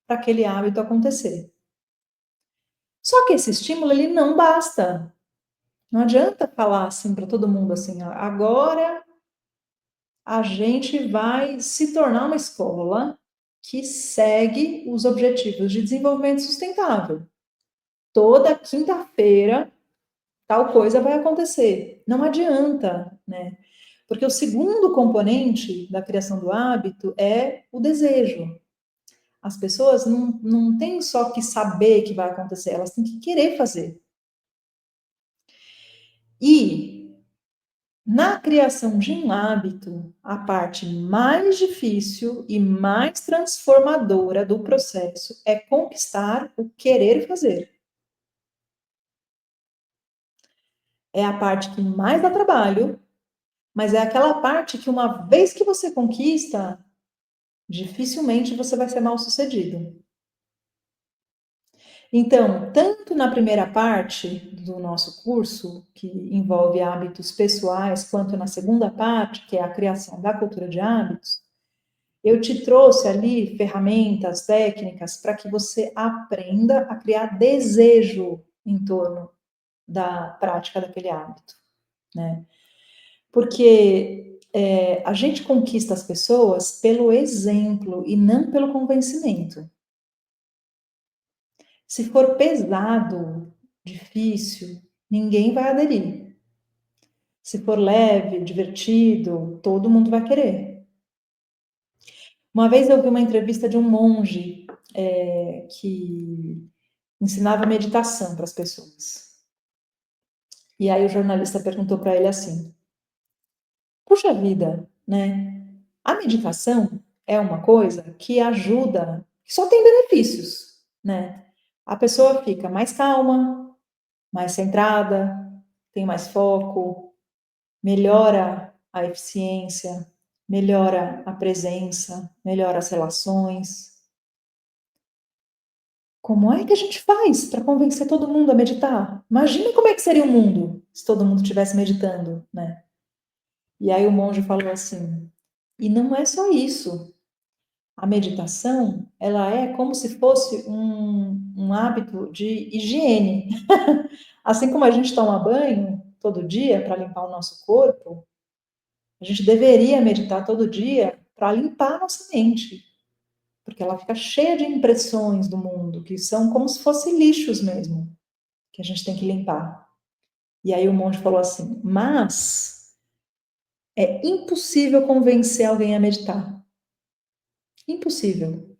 [SPEAKER 1] para aquele hábito acontecer. Só que esse estímulo ele não basta. Não adianta falar assim para todo mundo assim, agora a gente vai se tornar uma escola que segue os objetivos de desenvolvimento sustentável. Toda quinta-feira tal coisa vai acontecer. Não adianta, né? Porque o segundo componente da criação do hábito é o desejo. As pessoas não têm só que saber que vai acontecer, elas têm que querer fazer. E na criação de um hábito, a parte mais difícil e mais transformadora do processo é conquistar o querer fazer. É a parte que mais dá trabalho, mas é aquela parte que uma vez que você conquista, dificilmente você vai ser mal sucedido. Então, tanto na primeira parte do nosso curso, que envolve hábitos pessoais, quanto na segunda parte, que é a criação da cultura de hábitos, eu te trouxe ali ferramentas, técnicas, para que você aprenda a criar desejo em torno da prática daquele hábito, né? Porque a gente conquista as pessoas pelo exemplo e não pelo convencimento. Se for pesado, difícil, ninguém vai aderir. Se for leve, divertido, todo mundo vai querer. Uma vez eu vi uma entrevista de um monge que ensinava meditação para as pessoas. E aí o jornalista perguntou para ele assim: puxa vida, né? A meditação é uma coisa que ajuda, que só tem benefícios, né? A pessoa fica mais calma, mais centrada, tem mais foco, melhora a eficiência, melhora a presença, melhora as relações. Como é que a gente faz para convencer todo mundo a meditar? Imagina como é que seria o mundo se todo mundo estivesse meditando, né? E aí o monge falou assim: e não é só isso. A meditação, ela é como se fosse um hábito de higiene. Assim como a gente toma banho todo dia para limpar o nosso corpo, a gente deveria meditar todo dia para limpar a nossa mente, porque ela fica cheia de impressões do mundo, que são como se fossem lixos mesmo, que a gente tem que limpar. E aí o monge falou assim: mas é impossível convencer alguém a meditar. Impossível.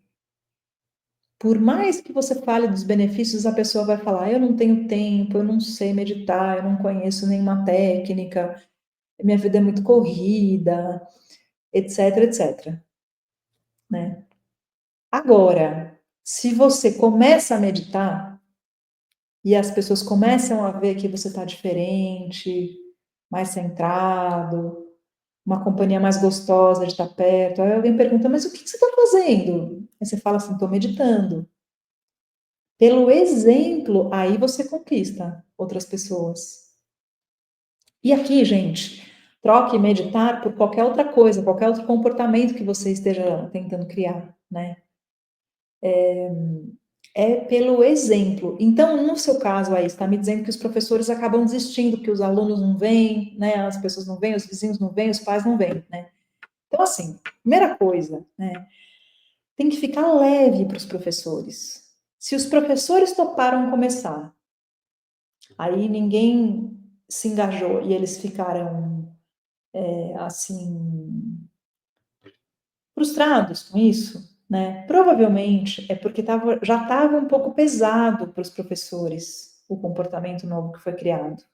[SPEAKER 1] Por mais que você fale dos benefícios, a pessoa vai falar: eu não tenho tempo, eu não sei meditar, eu não conheço nenhuma técnica, minha vida é muito corrida, etc, etc, né? Agora, se você começa a meditar e as pessoas começam a ver que você está diferente, mais centrado, uma companhia mais gostosa de estar perto, aí alguém pergunta: mas o que você está fazendo? Aí você fala assim: estou meditando. Pelo exemplo, aí você conquista outras pessoas. E aqui, gente, troque meditar por qualquer outra coisa, qualquer outro comportamento que você esteja tentando criar, né? É pelo exemplo. Então, no seu caso aí, está me dizendo que os professores acabam desistindo, que os alunos não vêm, né? As pessoas não vêm, os vizinhos não vêm, os pais não vêm, né? Então, assim, primeira coisa, né? Tem que ficar leve para os professores. Se os professores toparam começar, aí ninguém se engajou e eles ficaram, assim, frustrados com isso, né? Provavelmente é porque já estava um pouco pesado para os professores o comportamento novo que foi criado.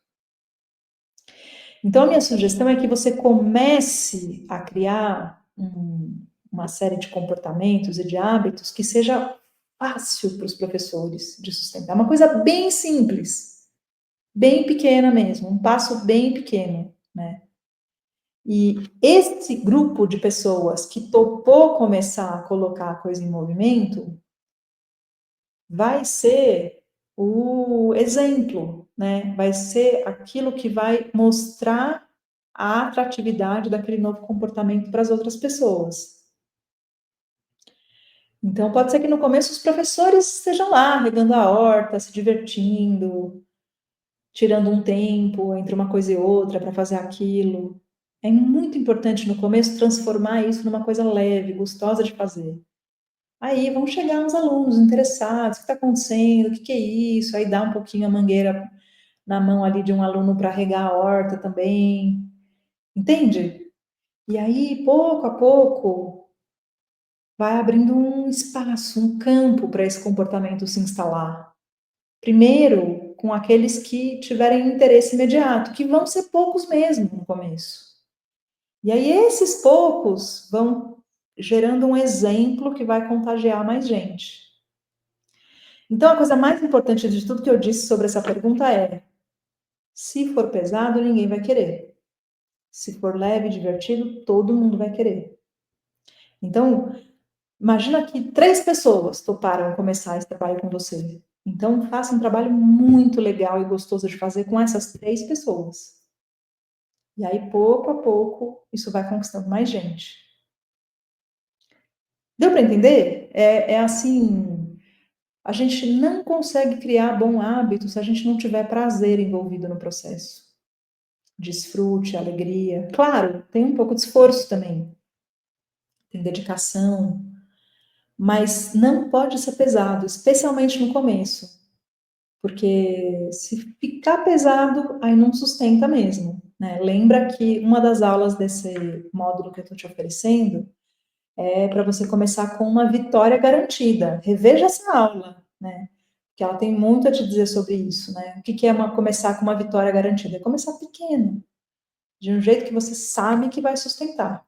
[SPEAKER 1] Então, a minha sugestão é que você comece a criar uma série de comportamentos e de hábitos que seja fácil para os professores de sustentar. Uma coisa bem simples, bem pequena mesmo, um passo bem pequeno, né? E esse grupo de pessoas que topou começar a colocar a coisa em movimento vai ser o exemplo, né? Vai ser aquilo que vai mostrar a atratividade daquele novo comportamento para as outras pessoas. Então, pode ser que no começo os professores estejam lá, regando a horta, se divertindo, tirando um tempo entre uma coisa e outra para fazer aquilo. É muito importante no começo transformar isso numa coisa leve, gostosa de fazer. Aí vão chegar uns alunos interessados, o que está acontecendo, o que é isso? Aí dá um pouquinho a mangueira na mão ali de um aluno para regar a horta também, entende? E aí, pouco a pouco, vai abrindo um espaço, um campo para esse comportamento se instalar. Primeiro, com aqueles que tiverem interesse imediato, que vão ser poucos mesmo no começo. E aí, esses poucos vão gerando um exemplo que vai contagiar mais gente. Então, a coisa mais importante de tudo que eu disse sobre essa pergunta é: se for pesado, ninguém vai querer. Se for leve, divertido, todo mundo vai querer. Então, imagina que 3 pessoas toparam começar esse trabalho com você. Então, faça um trabalho muito legal e gostoso de fazer com essas 3 pessoas. E aí, pouco a pouco, isso vai conquistando mais gente. Deu para entender? É assim, a gente não consegue criar bom hábito se a gente não tiver prazer envolvido no processo. Desfrute, alegria. Claro, tem um pouco de esforço também, tem dedicação, mas não pode ser pesado, especialmente no começo, porque se ficar pesado, aí não sustenta mesmo, né? Lembra que uma das aulas desse módulo que eu estou te oferecendo é para você começar com uma vitória garantida. Reveja essa aula, né? Que ela tem muito a te dizer sobre isso, né? O que é começar com uma vitória garantida? É começar pequeno, de um jeito que você sabe que vai sustentar.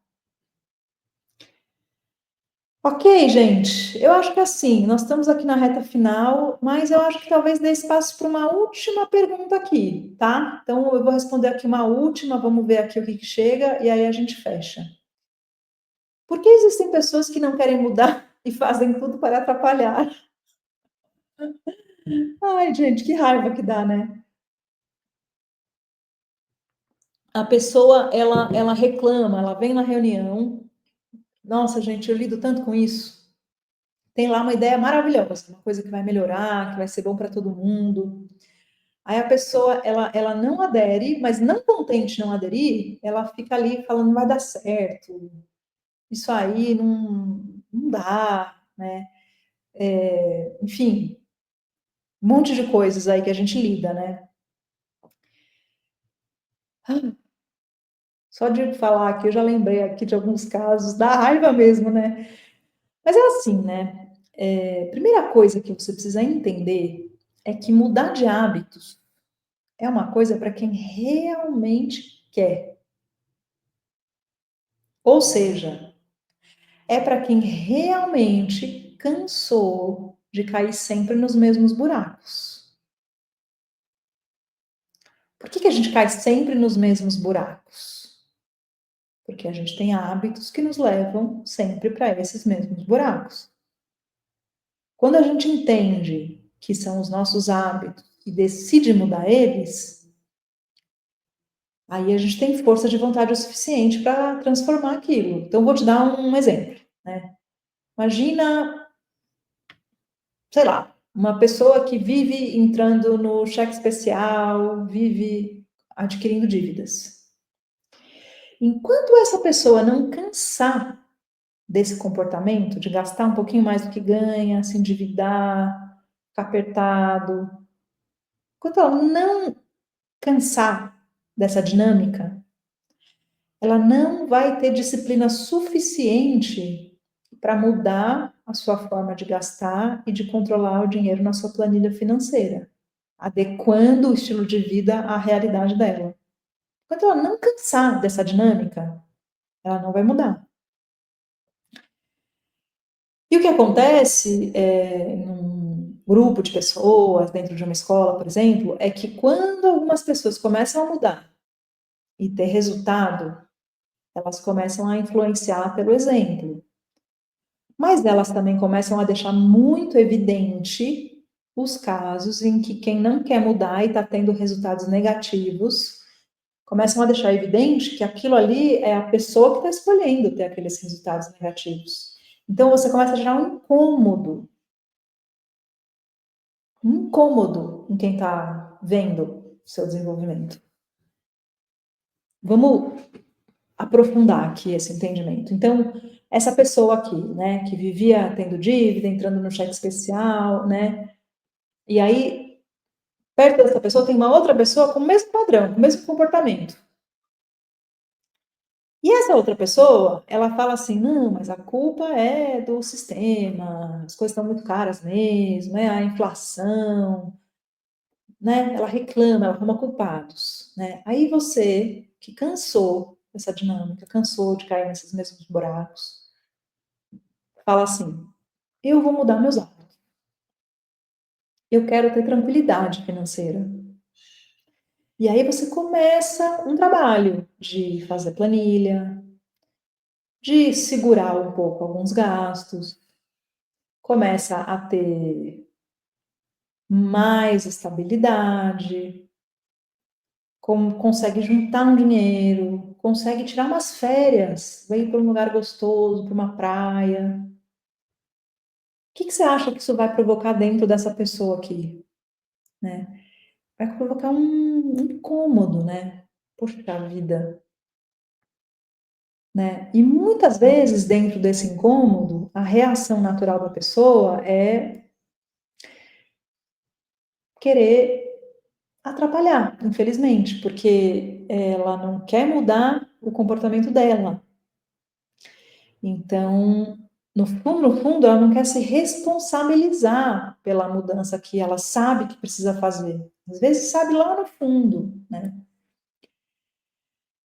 [SPEAKER 1] Ok, gente, eu acho que assim, nós estamos aqui na reta final, mas eu acho que talvez dê espaço para uma última pergunta aqui, tá? Então eu vou responder aqui uma última, vamos ver aqui o que chega e aí a gente fecha. Por que existem pessoas que não querem mudar e fazem tudo para atrapalhar? Ai, gente, que raiva que dá, né? A pessoa, ela reclama, ela vem na reunião. Nossa, gente, eu lido tanto com isso. Tem lá uma ideia maravilhosa, uma coisa que vai melhorar, que vai ser bom para todo mundo. Aí a pessoa, ela não adere, mas não contente não aderir, ela fica ali falando, não vai dar certo, isso aí não dá, né? Enfim, um monte de coisas aí que a gente lida, né? Só de falar aqui, eu já lembrei aqui de alguns casos, dá raiva mesmo, né? Mas é assim, né? Primeira coisa que você precisa entender é que mudar de hábitos é uma coisa para quem realmente quer. Ou seja, é para quem realmente cansou de cair sempre nos mesmos buracos. Por que a gente cai sempre nos mesmos buracos? Porque a gente tem hábitos que nos levam sempre para esses mesmos buracos. Quando a gente entende que são os nossos hábitos e decide mudar eles, aí a gente tem força de vontade o suficiente para transformar aquilo. Então, vou te dar um exemplo, né? Imagina, sei lá, uma pessoa que vive entrando no cheque especial, vive adquirindo dívidas. Enquanto essa pessoa não cansar desse comportamento, de gastar um pouquinho mais do que ganha, se endividar, ficar apertado, enquanto ela não cansar dessa dinâmica, ela não vai ter disciplina suficiente para mudar a sua forma de gastar e de controlar o dinheiro na sua planilha financeira, adequando o estilo de vida à realidade dela. Enquanto ela não cansar dessa dinâmica, ela não vai mudar. E o que acontece num grupo de pessoas, dentro de uma escola, por exemplo, é que quando algumas pessoas começam a mudar e ter resultado, elas começam a influenciar pelo exemplo. Mas elas também começam a deixar muito evidente os casos em que quem não quer mudar e está tendo resultados negativos, começam a deixar evidente que aquilo ali é a pessoa que está escolhendo ter aqueles resultados negativos. Então você começa a gerar um incômodo em quem está vendo o seu desenvolvimento. Vamos aprofundar aqui esse entendimento. Então, essa pessoa aqui, né, que vivia tendo dívida, entrando no cheque especial, né, e aí, perto dessa pessoa tem uma outra pessoa com o mesmo padrão, com o mesmo comportamento. E essa outra pessoa, ela fala assim, não, mas a culpa é do sistema, as coisas estão muito caras mesmo, é a inflação, né? Ela reclama, ela arruma culpados, né? Aí você, que cansou dessa dinâmica, cansou de cair nesses mesmos buracos, fala assim, eu vou mudar meus hábitos. Eu quero ter tranquilidade financeira. E aí você começa um trabalho de fazer planilha, de segurar um pouco alguns gastos, começa a ter mais estabilidade, consegue juntar um dinheiro, consegue tirar umas férias, vai ir para um lugar gostoso, para uma praia. O que você acha que isso vai provocar dentro dessa pessoa aqui, né? Vai provocar um incômodo, né? Poxa vida, né? E muitas vezes, dentro desse incômodo, a reação natural da pessoa é querer atrapalhar, infelizmente, porque ela não quer mudar o comportamento dela. Então, no fundo, ela não quer se responsabilizar pela mudança que ela sabe que precisa fazer. Às vezes sabe lá no fundo, né?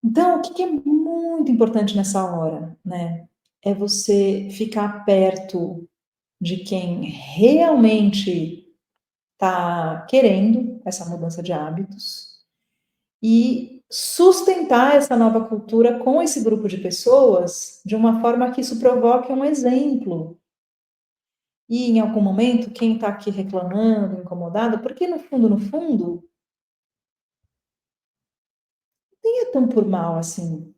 [SPEAKER 1] Então, o que é muito importante nessa hora, né? É você ficar perto de quem realmente está querendo essa mudança de hábitos e sustentar essa nova cultura com esse grupo de pessoas de uma forma que isso provoque um exemplo. E em algum momento, quem está aqui reclamando, incomodado, porque no fundo, nem é tão por mal assim.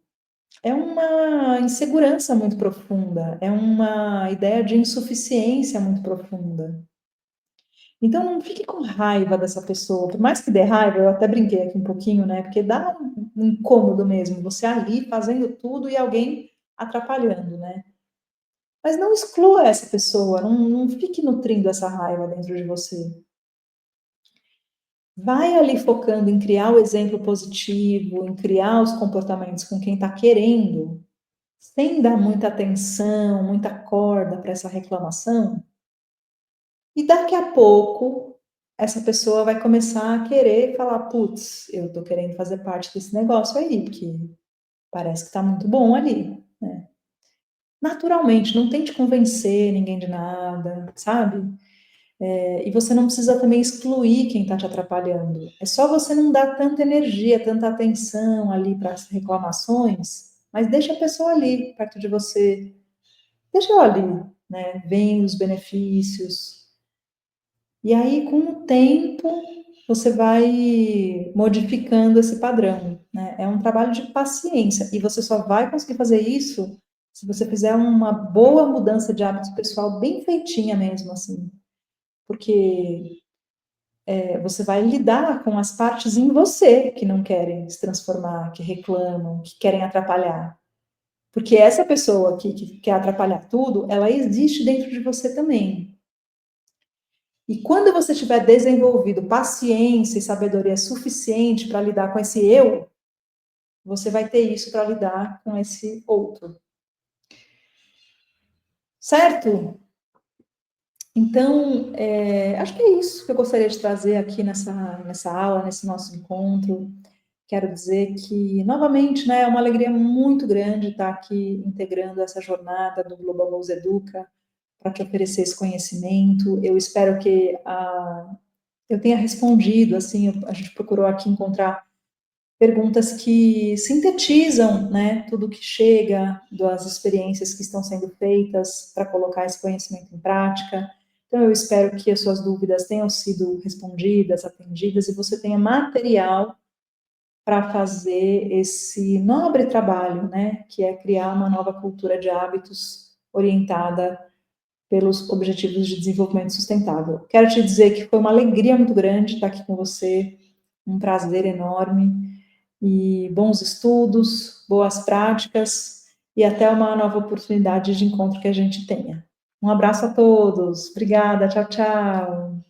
[SPEAKER 1] É uma insegurança muito profunda, é uma ideia de insuficiência muito profunda. Então, não fique com raiva dessa pessoa. Por mais que dê raiva, eu até brinquei aqui um pouquinho, né? Porque dá um incômodo mesmo, você ali fazendo tudo e alguém atrapalhando, né? Mas não exclua essa pessoa, não fique nutrindo essa raiva dentro de você. Vai ali focando em criar o exemplo positivo, em criar os comportamentos com quem está querendo, sem dar muita atenção, muita corda para essa reclamação, E daqui a pouco, essa pessoa vai começar a querer falar: putz, eu tô querendo fazer parte desse negócio aí, porque parece que tá muito bom ali, né? Naturalmente, não tente convencer ninguém de nada, sabe? E você não precisa também excluir quem está te atrapalhando. É só você não dar tanta energia, tanta atenção ali para as reclamações, mas deixa a pessoa ali, perto de você. Deixa ela ali, né? Vem os benefícios. E aí, com o tempo, você vai modificando esse padrão, né? É um trabalho de paciência. E você só vai conseguir fazer isso se você fizer uma boa mudança de hábitos pessoal, bem feitinha mesmo, assim. Porque você vai lidar com as partes em você que não querem se transformar, que reclamam, que querem atrapalhar. Porque essa pessoa que quer atrapalhar tudo, ela existe dentro de você também. E quando você tiver desenvolvido paciência e sabedoria suficiente para lidar com esse eu, você vai ter isso para lidar com esse outro. Certo? Então, acho que é isso que eu gostaria de trazer aqui nessa aula, nesse nosso encontro. Quero dizer que, novamente, né, é uma alegria muito grande estar aqui integrando essa jornada do Global Goals Educa para te oferecer esse conhecimento. Eu espero que eu tenha respondido, assim, a gente procurou aqui encontrar perguntas que sintetizam, né, tudo que chega das experiências que estão sendo feitas para colocar esse conhecimento em prática. Então, eu espero que as suas dúvidas tenham sido respondidas, atendidas, e você tenha material para fazer esse nobre trabalho, né, que é criar uma nova cultura de hábitos orientada pelos Objetivos de Desenvolvimento Sustentável. Quero te dizer que foi uma alegria muito grande estar aqui com você, um prazer enorme, e bons estudos, boas práticas, e até uma nova oportunidade de encontro que a gente tenha. Um abraço a todos, obrigada, tchau, tchau.